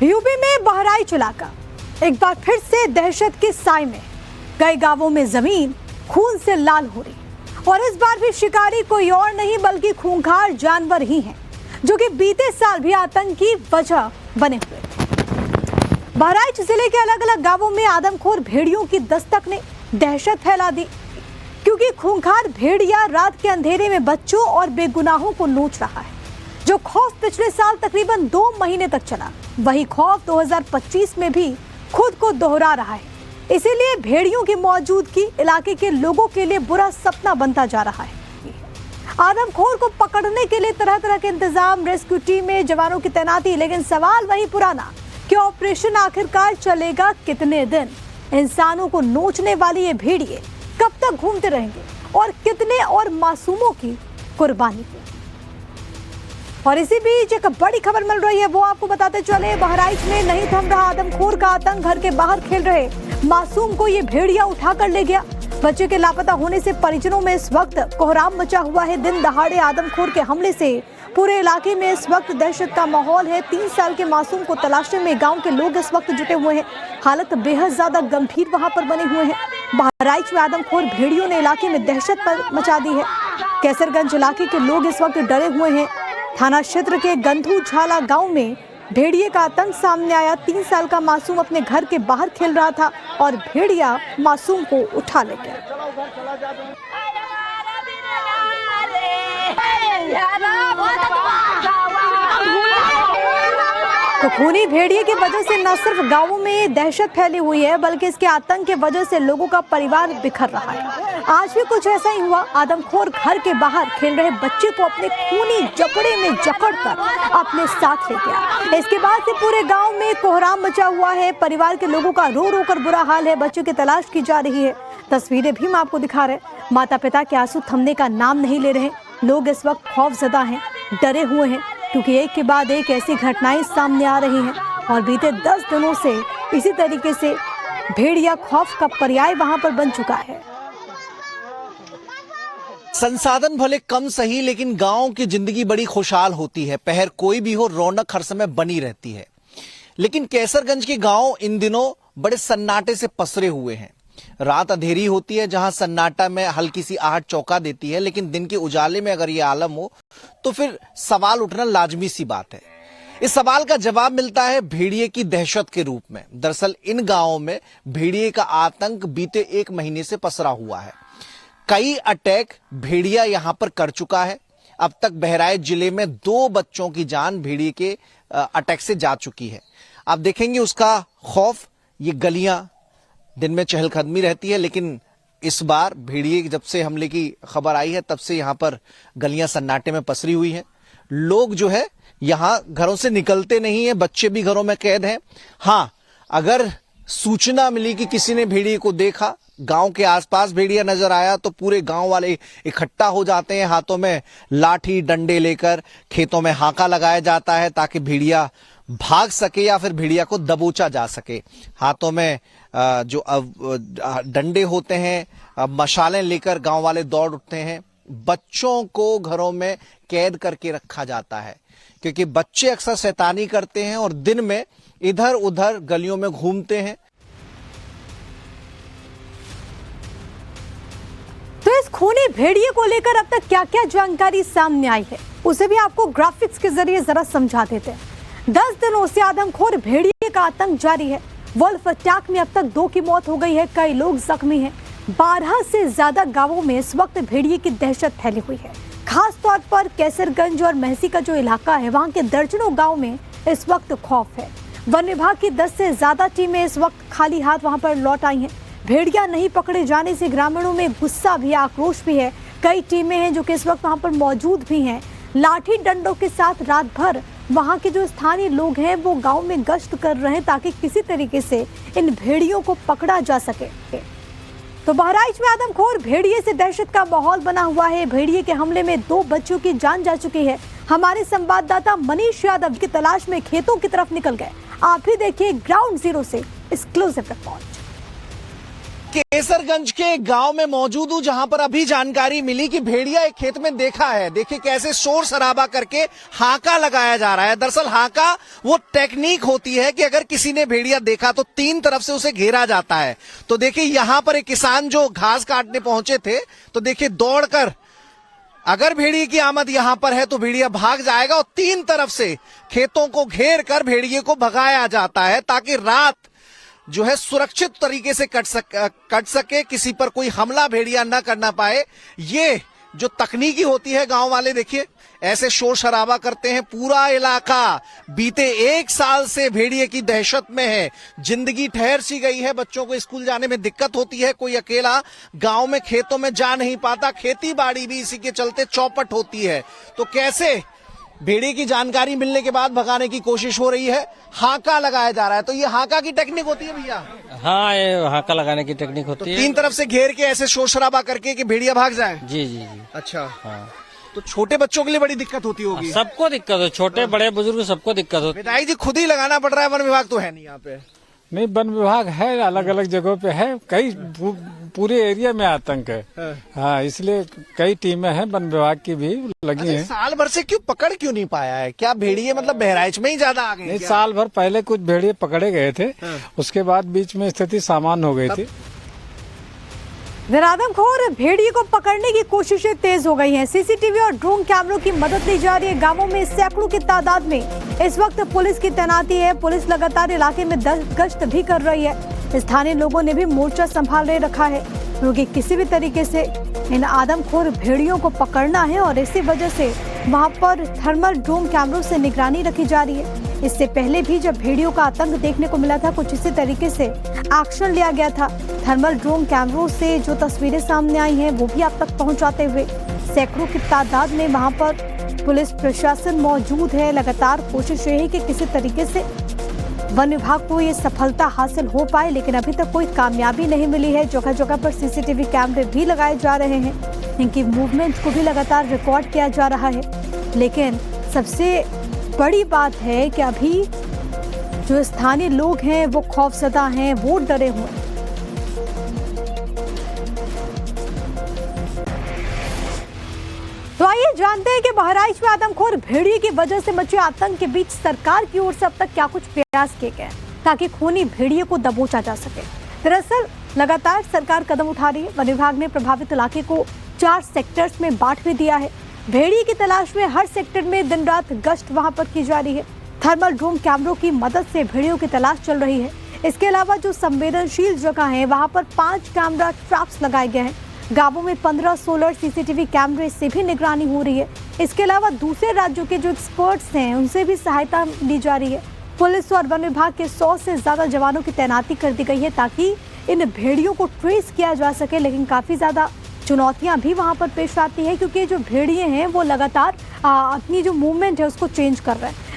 UP में बहराइच इलाका एक बार फिर से दहशत के साए में। कई गांवों में जमीन खून से लाल हो रही और इस बार भी शिकारी कोई और नहीं बल्कि खूंखार जानवर ही हैं, जो कि बीते साल भी आतंक की वजह बने हुए थे। बहराइच जिले के अलग अलग गांवों में आदमखोर भेड़ियों की दस्तक ने दहशत फैला दी, क्योंकि खूंखार भेड़िया रात के अंधेरे में बच्चों और बेगुनाहों को नोच रहा है। जो खौफ पिछले साल तकरीबन 2 महीने तक चला, वही खौफ 2025 में भी खुद को दोहरा रहा है। इसीलिए भेड़ियों की मौजूदगी इलाके के लोगों के लिए बुरा सपना बनता जा रहा है। आदमखोर को पकड़ने के लिए तरह तरह के इंतजाम, रेस्क्यू टीम में जवानों की तैनाती, लेकिन सवाल वही पुराना कि ऑपरेशन आखिरकार चलेगा कितने दिन? इंसानों को नोचने वाली ये भेड़िए कब तक घूमते रहेंगे और कितने और मासूमों की कुर्बानी होगी? और इसी बीच एक बड़ी खबर मिल रही है, वो आपको बताते चले। बहराइच में नहीं थम रहा आदमखोर का आतंक। घर के बाहर खेल रहे मासूम को ये भेड़िया उठाकर ले गया। बच्चे के लापता होने से परिजनों में इस वक्त कोहराम मचा हुआ है। दिन दहाड़े आदमखोर के हमले से पूरे इलाके में इस वक्त दहशत का माहौल है। 3 साल के मासूम को तलाशने में गांव के लोग इस वक्त जुटे हुए हैं। हालत बेहद ज्यादा गंभीर वहां पर बने हुए हैं। बहराइच में आदमखोर भेड़ियों ने इलाके में दहशत मचा दी है। कैसरगंज इलाके के लोग इस वक्त डरे हुए हैं। थाना क्षेत्र के गंधू झाला गांव में भेड़िए का आतंक सामने आया। 3 साल का मासूम अपने घर के बाहर खेल रहा था और भेड़िया मासूम को उठा ले गया। तो खूनी भेड़िए की वजह से न सिर्फ गांवों में दहशत फैली हुई है, बल्कि इसके आतंक की वजह से लोगों का परिवार बिखर रहा है। आज भी कुछ ऐसा ही हुआ। आदमखोर घर के बाहर खेल रहे बच्चे को अपने खूनी जबड़े में जकड़कर अपने साथ ले गया। इसके बाद से पूरे गांव में कोहराम मचा हुआ है। परिवार के लोगों का रो रो कर बुरा हाल है। बच्चों की तलाश की जा रही है। तस्वीरें भी हम आपको दिखा रहे हैं। माता पिता के आंसू थमने का नाम नहीं ले रहे। लोग इस वक्त खौफजदा हैं, डरे हुए हैं, क्योंकि एक के बाद एक ऐसी घटनाएं सामने आ रही हैं। और बीते 10 दिनों से इसी तरीके से भेड़िया खौफ का पर्याय वहां पर बन चुका है। संसाधन भले कम सही, लेकिन गांव की जिंदगी बड़ी खुशहाल होती है। पहर कोई भी हो, रौनक हर समय बनी रहती है। लेकिन कैसरगंज के गांव इन दिनों बड़े सन्नाटे से पसरे हुए हैं। रात अंधेरी होती है, जहां सन्नाटा में हल्की सी आहट चौंका देती है, लेकिन दिन के उजाले में अगर ये आलम हो तो फिर सवाल उठना लाजमी सी बात है। इस सवाल का जवाब मिलता है भेड़िए की दहशत के रूप में। दरअसल इन गांवों में भेड़िए का आतंक बीते 1 महीने से पसरा हुआ है। कई अटैक भेड़िया यहां पर कर चुका है। अब तक बहराइच जिले में 2 बच्चों की जान भेड़िए के अटैक से जा चुकी है। आप देखेंगे उसका खौफ। ये गलियां दिन में चहलकदमी रहती है, लेकिन इस बार भेड़िए जब से हमले की खबर आई है, तब से यहां पर गलियां सन्नाटे में पसरी हुई हैं। लोग जो है यहां घरों से निकलते नहीं है। बच्चे भी घरों में कैद हैं। हाँ, अगर सूचना मिली कि किसी ने भेड़िए को देखा, गांव के आसपास भेड़िया नजर आया, तो पूरे गांव वाले इकट्ठा हो जाते हैं। हाथों में लाठी डंडे लेकर खेतों में हाका लगाया जाता है, ताकि भेड़िया भाग सके या फिर भेड़िया को दबोचा जा सके। हाथों में जो डंडे होते हैं, मशालें लेकर गांव वाले दौड़ उठते हैं। बच्चों को घरों में कैद करके रखा जाता है, क्योंकि बच्चे अक्सर शैतानी करते हैं और दिन में इधर उधर गलियों में घूमते हैं। तो इस खूनी भेड़िए को लेकर अब तक क्या क्या जानकारी सामने आई है, उसे भी आपको ग्राफिक्स के जरिए जरा समझा देते हैं। 10 दिनों से आदमखोर भेड़िए का आतंक जारी है। वुल्फ अटैक में अब तक 2 की मौत हो गई है। कई लोग जख्मी हैं। 12 से ज्यादा गांवों में इस वक्त भेड़िए की दहशत फैली हुई है। खास तौर पर कैसरगंज और महसी का जो इलाका है, वहां के दर्जनों गांव में इस वक्त खौफ है। वन विभाग की 10 से ज्यादा टीमें इस वक्त खाली हाथ वहां पर लौट आई हैं। भेड़िया नहीं पकड़े जाने से ग्रामीणों में गुस्सा भी, आक्रोश भी है। कई टीमें हैं जो कि इस वक्त वहां पर मौजूद भी हैं। लाठी डंडों के साथ रात भर वहां के जो स्थानीय लोग हैं वो गांव में गश्त कर रहे हैं, ताकि किसी तरीके से इन भेड़ियों को पकड़ा जा सके। तो बहराइच में आदमखोर भेड़िए से दहशत का माहौल बना हुआ है। भेड़िए के हमले में 2 बच्चों की जान जा चुकी है। हमारे संवाददाता मनीष यादव की तलाश में खेतों की तरफ निकल गए। आप भी देखिए ग्राउंड जीरो से एक्सक्लूसिव रिपोर्ट। केसरगंज के गांव में मौजूद हूं, जहां पर अभी जानकारी मिली कि भेड़िया एक खेत में देखा है। देखिए कैसे शोर शराबा करके हाका लगाया जा रहा है। दरअसल हाका वो टेक्निक होती है कि अगर किसी ने भेड़िया देखा तो तीन तरफ से उसे घेरा जाता है। तो देखिए यहां पर एक किसान जो घास काटने पहुंचे थे, तो देखिए दौड़कर, अगर भेड़िए की आमद यहां पर है तो भेड़िया भाग जाएगा और तीन तरफ से खेतों को घेर कर भेड़िए को भगाया जाता है ताकि रात जो है सुरक्षित तरीके से कट सके, किसी पर कोई हमला भेड़िया न करना पाए। ये जो तकनीकी होती है, गांव वाले देखिए ऐसे शोर शराबा करते हैं। पूरा इलाका बीते एक साल से भेड़िए की दहशत में है। जिंदगी ठहर सी गई है, बच्चों को स्कूल जाने में दिक्कत होती है, कोई अकेला गांव में खेतों में जा नहीं पाता, खेती बाड़ी भी इसी के चलते चौपट होती है। तो कैसे भेड़िए की जानकारी मिलने के बाद भगाने की कोशिश हो रही है, हाका लगाया जा रहा है। तो ये हाका की टेक्निक होती है भैया? हाँ, ये हाका लगाने की टेक्निक होती तो है। तीन तरफ से घेर के ऐसे शोर शराबा करके कि भेड़िया भाग जाए। जी जी जी। अच्छा, हाँ, तो छोटे बच्चों के लिए बड़ी दिक्कत होती होगी। सबको दिक्कत हो, छोटे बड़े बुजुर्ग सबको दिक्कत होती विधायक जी खुद ही लगाना पड़ रहा है, वन विभाग तो है नहीं यहाँ पे। नहीं, वन विभाग है, अलग अलग जगहों पे है, कई पूरे एरिया में आतंक है। हाँ, इसलिए कई टीमें हैं वन विभाग की भी लगी हैं। साल भर से क्यों पकड़ क्यों नहीं पाया है? क्या भेड़िए मतलब बहराइच में ही ज्यादा आ गए? नहीं, साल भर पहले कुछ भेड़िए पकड़े गए थे, उसके बाद बीच में स्थिति सामान्य हो गई थी। आदमखोर भेड़िए को पकड़ने की कोशिशें तेज हो गई हैं। सीसीटीवी और ड्रोन कैमरों की मदद ली जा रही है। गांवों में सैकड़ों की तादाद में इस वक्त पुलिस की तैनाती है। पुलिस लगातार इलाके में गश्त भी कर रही है। स्थानीय लोगों ने भी मोर्चा संभाले रखा है क्योंकि किसी भी तरीके से इन आदमखोर भेड़ियों को पकड़ना है और इसी वजह से वहां पर थर्मल ड्रोन कैमरों से निगरानी रखी जा रही है। इससे पहले भी जब भेड़ियों का आतंक देखने को मिला था, कुछ इसी तरीके से एक्शन लिया गया था। थर्मल ड्रोन कैमरों से जो तस्वीरें सामने आई हैं वो भी आप तक पहुंचाते हुए सैकड़ों की तादाद में वहां पर पुलिस प्रशासन मौजूद है। लगातार कोशिश ये है कि किसी तरीके से वन विभाग को ये सफलता हासिल हो पाए, लेकिन अभी तक कोई कामयाबी नहीं मिली है। जगह जगह पर सीसीटीवी कैमरे भी लगाए जा रहे हैं, इनकी मूवमेंट को भी लगातार रिकॉर्ड किया जा रहा है। लेकिन सबसे बड़ी बात है कि अभी जो स्थानीय लोग हैं वो खौफजदा हैं, वो डरे हुए हैं। तो आइए जानते हैं कि बहराइच में आदमखोर भेड़िए की वजह से मचे आतंक के बीच सरकार की ओर से अब तक क्या कुछ प्रयास किए गए ताकि खूनी भेड़िए को दबोचा जा सके। दरअसल लगातार सरकार कदम उठा रही है। वन विभाग ने प्रभावित इलाके को 4 सेक्टर्स में बांट भी दिया है। भेड़िए की तलाश में हर सेक्टर में दिन रात गश्त वहां पर की जा रही है। थर्मल ड्रोन कैमरों की मदद से भेड़ियों की तलाश चल रही है। इसके अलावा जो संवेदनशील जगह है वहां पर 5 कैमरा ट्रैप्स लगाए गए हैं। गांवों में 15 सोलर सीसीटीवी कैमरे से भी निगरानी हो रही है। इसके अलावा दूसरे राज्यों के जो एक्सपर्ट्स हैं उनसे भी सहायता ली जा रही है। पुलिस और वन विभाग के 100 से ज्यादा जवानों की तैनाती कर दी गई है ताकि इन भेड़ियों को ट्रेस किया जा सके। लेकिन काफी ज्यादा चुनौतियां भी वहां पर पेश आती है क्योंकि जो भेड़िए हैं वो लगातार अपनी जो मूवमेंट है उसको चेंज कर रहे हैं।